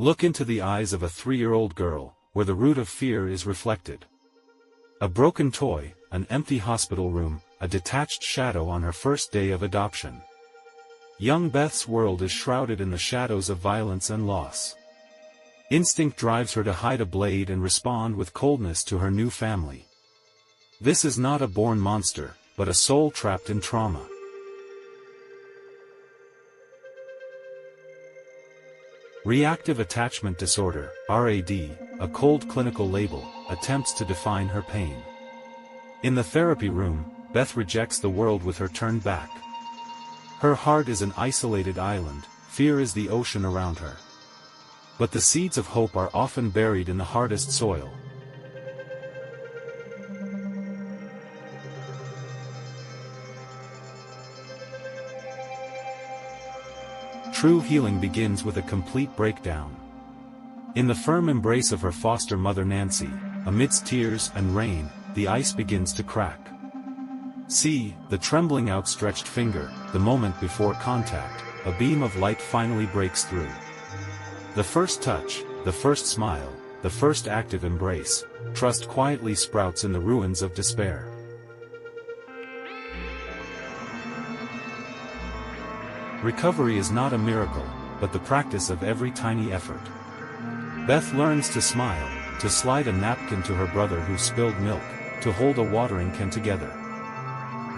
Look into the eyes of a 3-year-old girl, where the root of fear is reflected. A broken toy, an empty hospital room, a detached shadow on her first day of adoption. Young Beth's world is shrouded in the shadows of violence and loss. Instinct drives her to hide a blade and respond with coldness to her new family. This is not a born monster, but a soul trapped in trauma. Reactive Attachment Disorder, RAD, a cold clinical label, attempts to define her pain. In the therapy room, Beth rejects the world with her turned back. Her heart is an isolated island, fear is the ocean around her. But the seeds of hope are often buried in the hardest soil. True healing begins with a complete breakdown. In the firm embrace of her foster mother Nancy, amidst tears and rain, the ice begins to crack. See, the trembling outstretched finger, the moment before contact, a beam of light finally breaks through. The first touch, the first smile, the first active embrace, trust quietly sprouts in the ruins of despair. Recovery is not a miracle, but the practice of every tiny effort. Beth learns to smile, to slide a napkin to her brother who spilled milk, to hold a watering can together.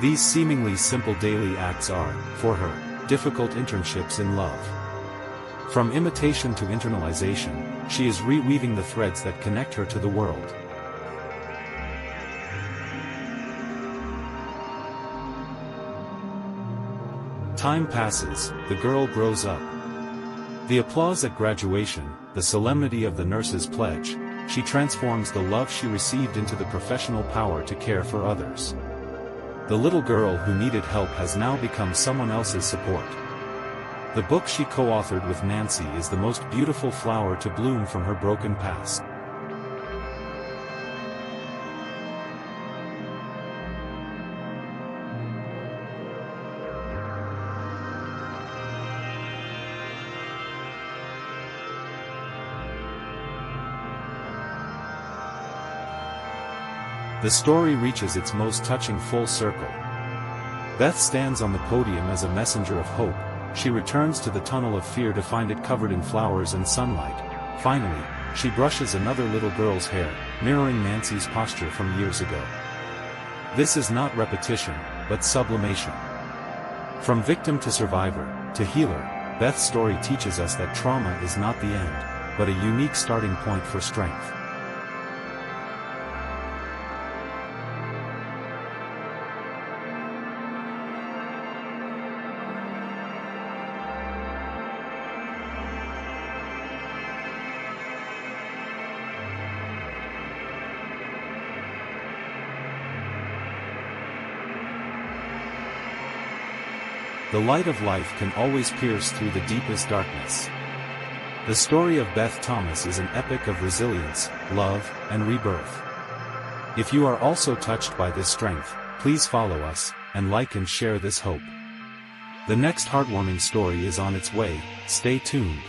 These seemingly simple daily acts are, for her, difficult internships in love. From imitation to internalization, she is reweaving the threads that connect her to the world. Time passes, the girl grows up. The applause at graduation, the solemnity of the nurse's pledge, she transforms the love she received into the professional power to care for others. The little girl who needed help has now become someone else's support. The book she co-authored with Nancy is the most beautiful flower to bloom from her broken past. The story reaches its most touching full circle. Beth stands on the podium as a messenger of hope. She returns to the tunnel of fear to find it covered in flowers and sunlight. Finally, she brushes another little girl's hair, mirroring Nancy's posture from years ago. This is not repetition, but sublimation. From victim to survivor, to healer, Beth's story teaches us that trauma is not the end, but a unique starting point for strength. The light of life can always pierce through the deepest darkness. The story of Beth Thomas is an epic of resilience, love, and rebirth. If you are also touched by this strength, please follow us, and like and share this hope. The next heartwarming story is on its way, stay tuned.